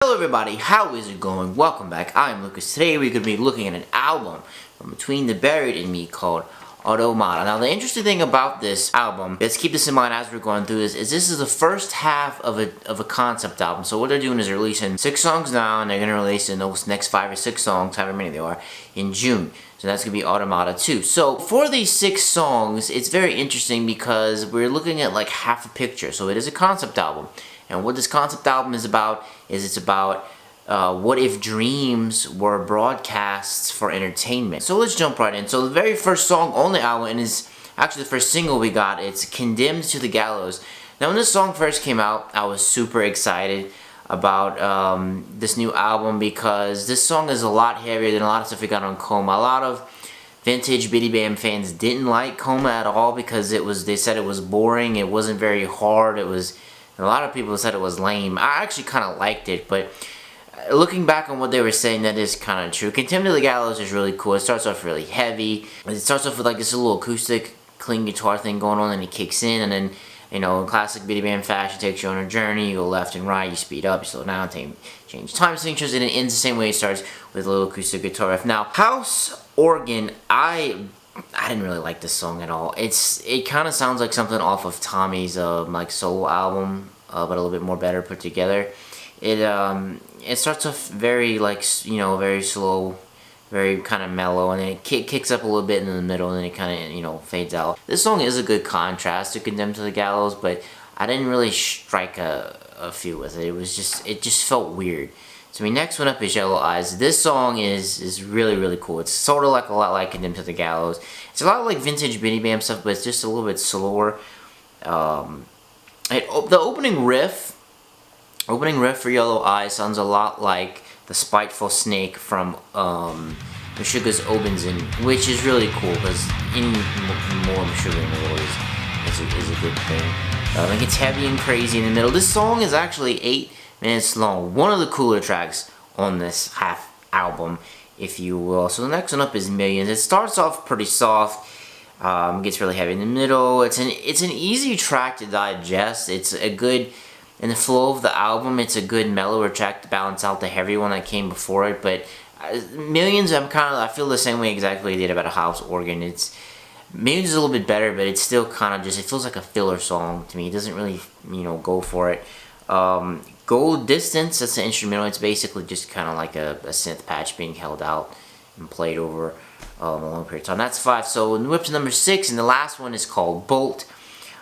Hello everybody, how is it going? Welcome back. I'm Lucas. Today we're going to be looking at an album from Between the Buried and Me called Automata. Now the interesting thing about this album, let's keep this in mind as we're going through this, is this is the first half of a concept album. So what they're doing is they're releasing 6 songs now, and they're going to release in those next 5 or 6 songs, however many they are, in June. So that's going to be Automata 2. So for these 6 songs, it's very interesting because we're looking at like half a picture. So it is a concept album. And what this concept album is about is it's about what if dreams were broadcasts for entertainment. So let's jump right in. So the very first song on the album, and is actually the first single we got, it's Condemned to the Gallows. Now when this song first came out, I was super excited about this new album because this song is a lot heavier than a lot of stuff we got on Coma. A lot of vintage BTBAM fans didn't like Coma at all because they said it was boring, it wasn't very hard, a lot of people said it was lame. I actually kind of liked it, but looking back on what they were saying, that is kind of true. Condemned to the Gallows is really cool. It starts off really heavy. It starts off with like this little acoustic clean guitar thing going on, and it kicks in, and then, you know, in classic BTBAM fashion, takes you on a journey. You go left and right, you speed up, you slow down, change time signatures, and it ends the same way it starts with a little acoustic guitar riff. Now, house organ, I didn't really like this song at all. It kind of sounds like something off of Tommy's like solo album, but a little bit more better put together. It starts off very very slow, very kind of mellow, and then it kicks up a little bit in the middle, and then it kind of fades out. This song is a good contrast to Condemned to the Gallows, but I didn't really strike a feel with it. It just felt weird. So my next one up is Yellow Eyes. This song is really cool. It's sort of like a lot like Condemned to the Gallows. It's a lot like vintage BTBAM stuff, but it's just a little bit slower. The opening riff for Yellow Eyes sounds a lot like the Spiteful Snake from Meshuggah's Obenzen, which is really cool because any more Meshuggah in the world is a good thing. Like, it's heavy and crazy in the middle. This song is actually 8 minutes long. One of the cooler tracks on this half album, if you will. So the next one up is Millions. It starts off pretty soft, gets really heavy in the middle. It's an easy track to digest. It's a good, in the flow of the album, it's a good mellower track to balance out the heavy one that came before it. But Millions, I feel the same way exactly I did about a house organ. Millions is a little bit better, but it's still kind of just, it feels like a filler song to me. It doesn't really, go for it. Gold Distance, that's the instrumental. It's basically just kind of like a synth patch being held out and played over a long period of time. That's 5. So we up to number 6, and the last one is called Bolt.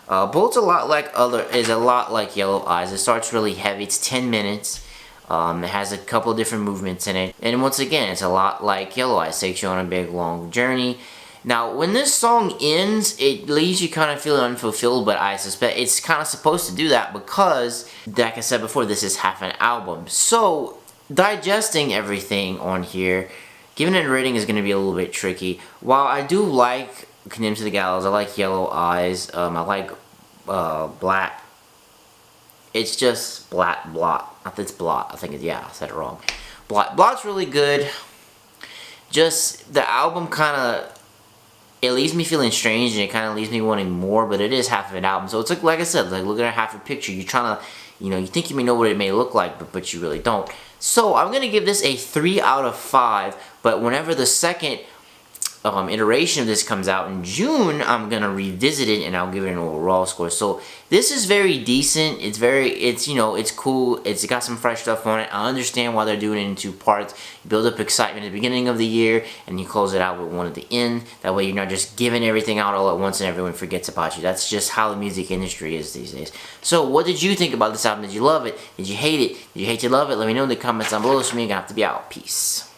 Bolt's a lot like Yellow Eyes. It starts really heavy. It's 10 minutes. It has a couple different movements in it, and once again, it's a lot like Yellow Eyes. Takes you on a big long journey. Now, when this song ends, it leaves you kind of feeling unfulfilled, but I suspect it's kind of supposed to do that because, like I said before, this is half an album. So, digesting everything on here, giving it a rating is going to be a little bit tricky. While I do like Condemned to the Gallows, I like Yellow Eyes, I like Black. It's just Blot. It's Blot. I think yeah, I said it wrong. Blot's really good. Just, the album kind of, it leaves me feeling strange, and it kind of leaves me wanting more, but it is half of an album. So it's like I said, like looking at half a picture, you're trying to, you think you may know what it may look like, but you really don't. So I'm going to give this a 3 out of 5, but whenever the second iteration of this comes out in June, I'm going to revisit it, and I'll give it an overall score. So this is very decent. It's cool. It's got some fresh stuff on it. I understand why they're doing it in 2 parts. You build up excitement at the beginning of the year, and you close it out with one at the end. That way you're not just giving everything out all at once and everyone forgets about you. That's just how the music industry is these days. So what did you think about this album? Did you love it? Did you hate it? Did you hate to love it? Let me know in the comments down below. So me, gonna have to be out. Peace.